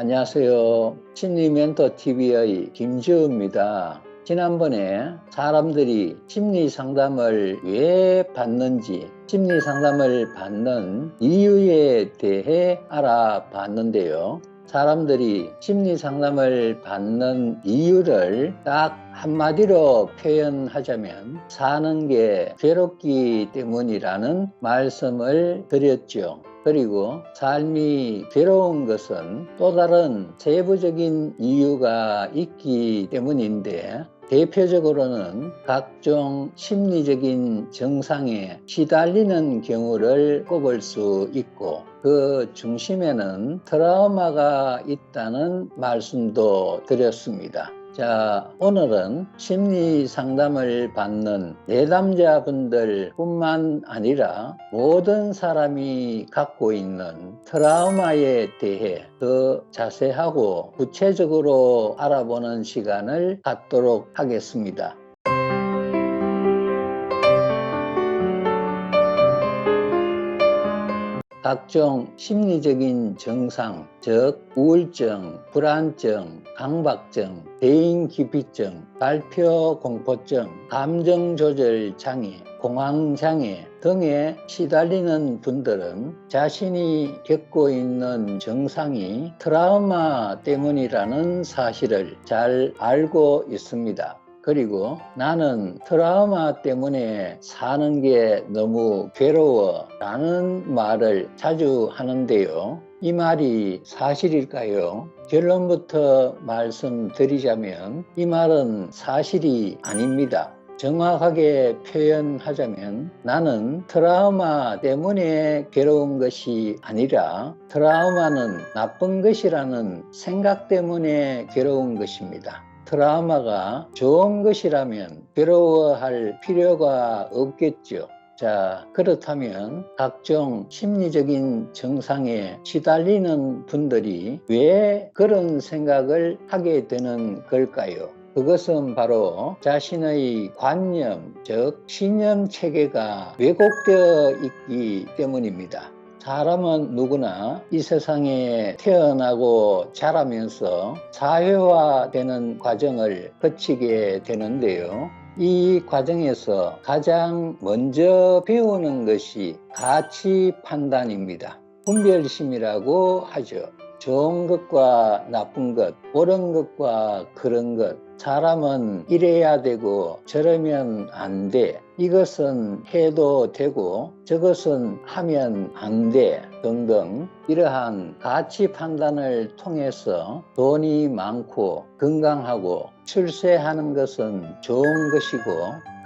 안녕하세요. 심리멘토TV의 김지우입니다. 지난번에 사람들이 심리 상담을 왜 받는지, 심리 상담을 받는 이유에 대해 알아봤는데요. 사람들이 심리 상담을 받는 이유를 딱 한마디로 표현하자면 사는 게 괴롭기 때문이라는 말씀을 드렸죠. 그리고 삶이 괴로운 것은 또 다른 세부적인 이유가 있기 때문인데, 대표적으로는 각종 심리적인 증상에 시달리는 경우를 꼽을 수 있고, 그 중심에는 트라우마가 있다는 말씀도 드렸습니다. 자, 오늘은 심리 상담을 받는 내담자분들 뿐만 아니라 모든 사람이 갖고 있는 트라우마에 대해 더 자세하고 구체적으로 알아보는 시간을 갖도록 하겠습니다. 각종 심리적인 증상, 즉 우울증, 불안증, 강박증, 대인기피증, 발표공포증, 감정조절장애, 공황장애 등에 시달리는 분들은 자신이 겪고 있는 증상이 트라우마 때문이라는 사실을 잘 알고 있습니다. 그리고 나는 트라우마 때문에 사는 게 너무 괴로워 라는 말을 자주 하는데요. 이 말이 사실일까요? 결론부터 말씀드리자면 이 말은 사실이 아닙니다. 정확하게 표현하자면 나는 트라우마 때문에 괴로운 것이 아니라 트라우마는 나쁜 것이라는 생각 때문에 괴로운 것입니다. 트라우마가 좋은 것이라면 괴로워할 필요가 없겠죠. 자, 그렇다면 각종 심리적인 증상에 시달리는 분들이 왜 그런 생각을 하게 되는 걸까요? 그것은 바로 자신의 관념, 즉 신념 체계가 왜곡되어 있기 때문입니다. 사람은 누구나 이 세상에 태어나고 자라면서 사회화되는 과정을 거치게 되는데요. 이 과정에서 가장 먼저 배우는 것이 가치 판단입니다. 분별심이라고 하죠. 좋은 것과 나쁜 것, 옳은 것과 그른 것, 사람은 이래야 되고 저러면 안 돼, 이것은 해도 되고 저것은 하면 안 돼 등등 이러한 가치 판단을 통해서 돈이 많고 건강하고 출세하는 것은 좋은 것이고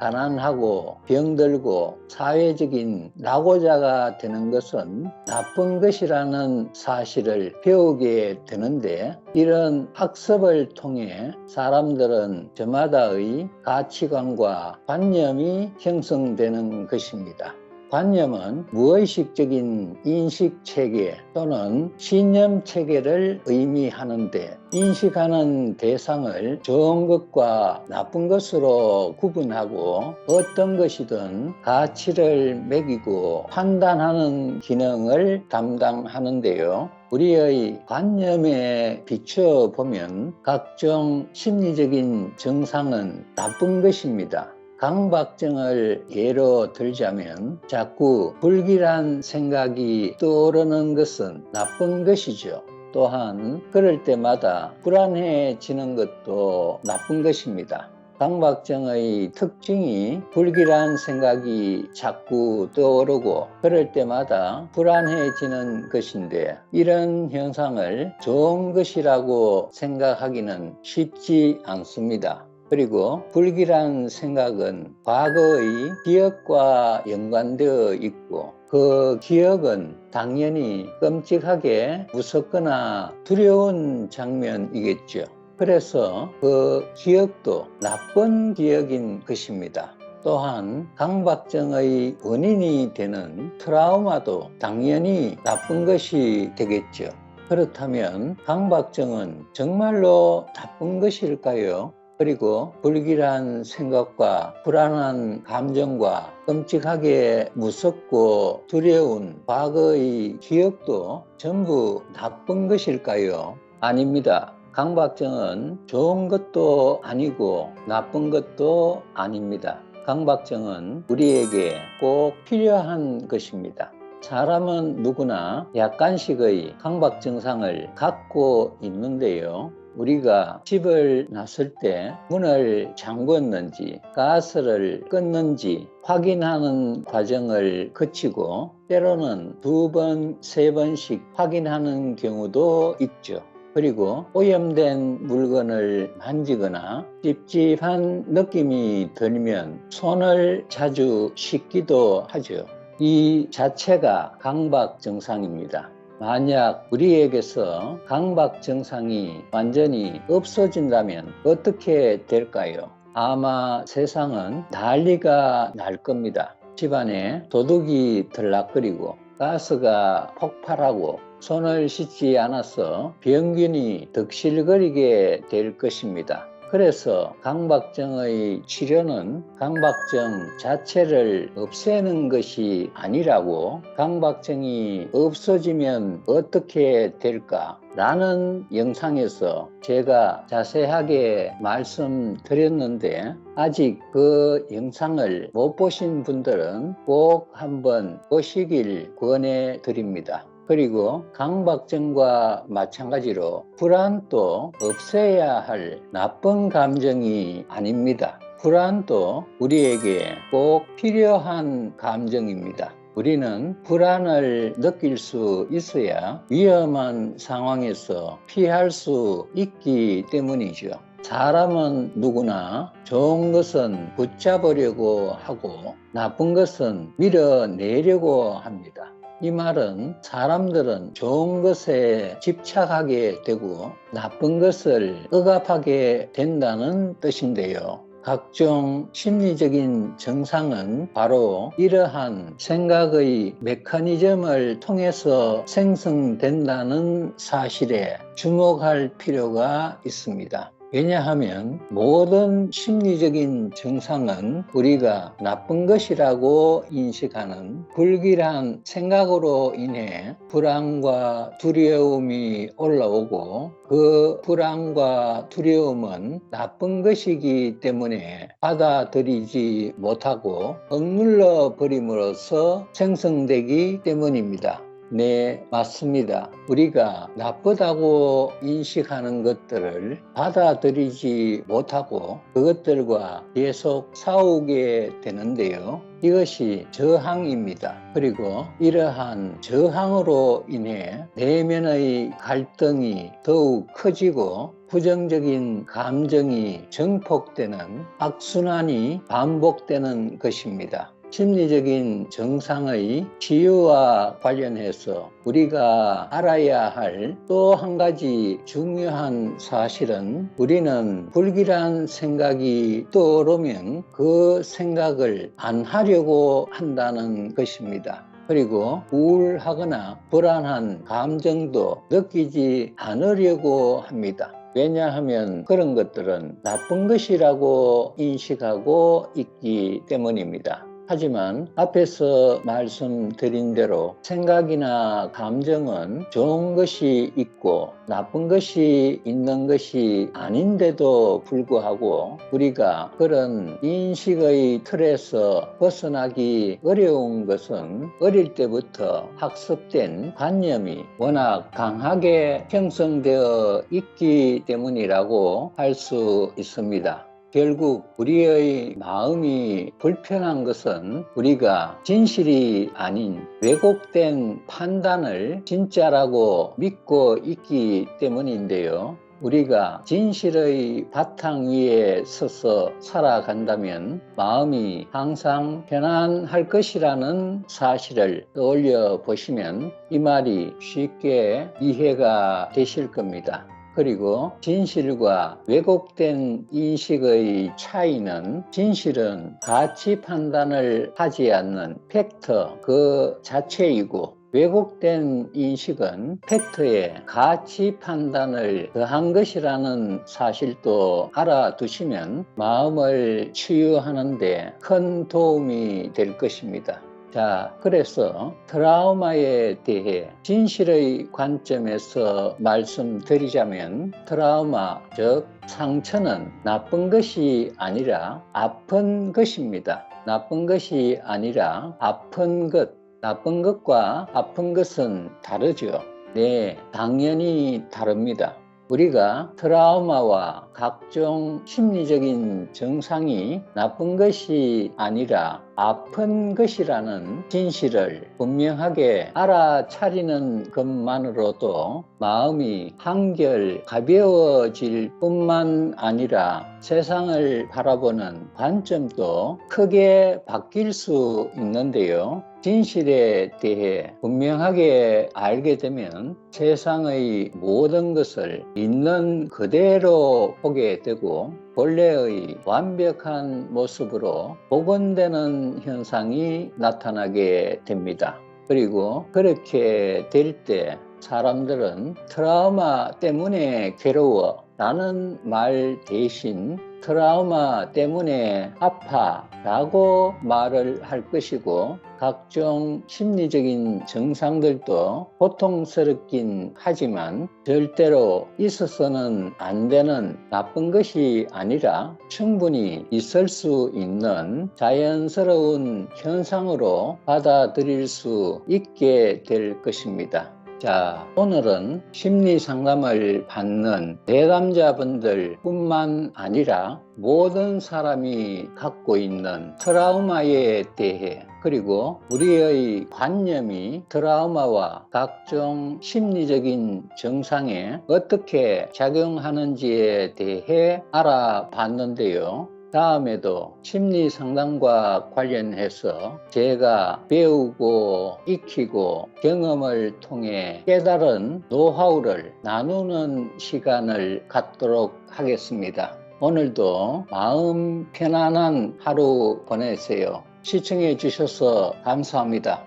가난하고 병들고 사회적인 낙오자가 되는 것은 나쁜 것이라는 사실을 배우게 되는데, 이런 학습을 통해 사람들은 저마다의 가치관과 관념이 형성되는 것입니다. 관념은 무의식적인 인식체계 또는 신념체계를 의미하는데, 인식하는 대상을 좋은 것과 나쁜 것으로 구분하고 어떤 것이든 가치를 매기고 판단하는 기능을 담당하는데요. 우리의 관념에 비춰보면 각종 심리적인 증상은 나쁜 것입니다. 강박증을 예로 들자면 자꾸 불길한 생각이 떠오르는 것은 나쁜 것이죠. 또한 그럴 때마다 불안해지는 것도 나쁜 것입니다. 강박증의 특징이 불길한 생각이 자꾸 떠오르고 그럴 때마다 불안해지는 것인데, 이런 현상을 좋은 것이라고 생각하기는 쉽지 않습니다. 그리고 불길한 생각은 과거의 기억과 연관되어 있고, 그 기억은 당연히 끔찍하게 무섭거나 두려운 장면이겠죠. 그래서 그 기억도 나쁜 기억인 것입니다. 또한 강박증의 원인이 되는 트라우마도 당연히 나쁜 것이 되겠죠. 그렇다면 강박증은 정말로 나쁜 것일까요? 그리고 불길한 생각과 불안한 감정과 끔찍하게 무섭고 두려운 과거의 기억도 전부 나쁜 것일까요? 아닙니다. 강박증은 좋은 것도 아니고 나쁜 것도 아닙니다. 강박증은 우리에게 꼭 필요한 것입니다. 사람은 누구나 약간씩의 강박 증상을 갖고 있는데요. 우리가 집을 나설 때 문을 잠궜는지 가스를 껐는지 확인하는 과정을 거치고 때로는 2번, 3번씩 확인하는 경우도 있죠. 그리고 오염된 물건을 만지거나 찝찝한 느낌이 들면 손을 자주 씻기도 하죠. 이 자체가 강박 증상입니다. 만약 우리에게서 강박 증상이 완전히 없어진다면 어떻게 될까요? 아마 세상은 난리가 날 겁니다. 집안에 도둑이 들락거리고 가스가 폭발하고 손을 씻지 않아서 병균이 득실거리게 될 것입니다. 그래서 강박증의 치료는 강박증 자체를 없애는 것이 아니라고 강박증이 없어지면 어떻게 될까? 라는 영상에서 제가 자세하게 말씀드렸는데 아직 그 영상을 못 보신 분들은 꼭 한번 보시길 권해드립니다. 그리고 강박증과 마찬가지로 불안도 없애야 할 나쁜 감정이 아닙니다. 불안도 우리에게 꼭 필요한 감정입니다. 우리는 불안을 느낄 수 있어야 위험한 상황에서 피할 수 있기 때문이죠. 사람은 누구나 좋은 것은 붙잡으려고 하고 나쁜 것은 밀어내려고 합니다. 이 말은 사람들은 좋은 것에 집착하게 되고 나쁜 것을 억압하게 된다는 뜻인데요. 각종 심리적인 증상은 바로 이러한 생각의 메커니즘을 통해서 생성된다는 사실에 주목할 필요가 있습니다. 왜냐하면 모든 심리적인 증상은 우리가 나쁜 것이라고 인식하는 불길한 생각으로 인해 불안과 두려움이 올라오고 그 불안과 두려움은 나쁜 것이기 때문에 받아들이지 못하고 억눌러 버림으로써 생성되기 때문입니다. 네, 맞습니다. 우리가 나쁘다고 인식하는 것들을 받아들이지 못하고 그것들과 계속 싸우게 되는데요. 이것이 저항입니다. 그리고 이러한 저항으로 인해 내면의 갈등이 더욱 커지고 부정적인 감정이 증폭되는 악순환이 반복되는 것입니다. 심리적인 증상의 치유와 관련해서 우리가 알아야 할 또 한 가지 중요한 사실은 우리는 불길한 생각이 떠오르면 그 생각을 안 하려고 한다는 것입니다. 그리고 우울하거나 불안한 감정도 느끼지 않으려고 합니다. 왜냐하면 그런 것들은 나쁜 것이라고 인식하고 있기 때문입니다. 하지만 앞에서 말씀드린 대로 생각이나 감정은 좋은 것이 있고 나쁜 것이 있는 것이 아닌데도 불구하고 우리가 그런 인식의 틀에서 벗어나기 어려운 것은 어릴 때부터 학습된 관념이 워낙 강하게 형성되어 있기 때문이라고 할 수 있습니다. 결국 우리의 마음이 불편한 것은 우리가 진실이 아닌 왜곡된 판단을 진짜라고 믿고 있기 때문인데요. 우리가 진실의 바탕 위에 서서 살아간다면 마음이 항상 편안할 것이라는 사실을 떠올려 보시면 이 말이 쉽게 이해가 되실 겁니다. 그리고 진실과 왜곡된 인식의 차이는 진실은 가치 판단을 하지 않는 팩터 그 자체이고 왜곡된 인식은 팩트에 가치 판단을 더한 것이라는 사실도 알아두시면 마음을 치유하는 데 큰 도움이 될 것입니다. 자, 그래서 트라우마에 대해 진실의 관점에서 말씀드리자면 트라우마, 즉 상처는 나쁜 것이 아니라 아픈 것입니다. 나쁜 것이 아니라 아픈 것, 나쁜 것과 아픈 것은 다르죠. 네, 당연히 다릅니다. 우리가 트라우마와 각종 심리적인 증상이 나쁜 것이 아니라 아픈 것이라는 진실을 분명하게 알아차리는 것만으로도 마음이 한결 가벼워질 뿐만 아니라 세상을 바라보는 관점도 크게 바뀔 수 있는데요. 진실에 대해 분명하게 알게 되면 세상의 모든 것을 있는 그대로 보게 되고 본래의 완벽한 모습으로 복원되는 현상이 나타나게 됩니다. 그리고 그렇게 될 때 사람들은 트라우마 때문에 괴로워 라는 말 대신 트라우마 때문에 아파 라고 말을 할 것이고 각종 심리적인 증상들도 고통스럽긴 하지만 절대로 있어서는 안 되는 나쁜 것이 아니라 충분히 있을 수 있는 자연스러운 현상으로 받아들일 수 있게 될 것입니다. 자, 오늘은 심리 상담을 받는 내담자분들 뿐만 아니라 모든 사람이 갖고 있는 트라우마에 대해 그리고 우리의 관념이 트라우마와 각종 심리적인 증상에 어떻게 작용하는지에 대해 알아봤는데요. 다음에도 심리 상담과 관련해서 제가 배우고 익히고 경험을 통해 깨달은 노하우를 나누는 시간을 갖도록 하겠습니다. 오늘도 마음 편안한 하루 보내세요. 시청해 주셔서 감사합니다.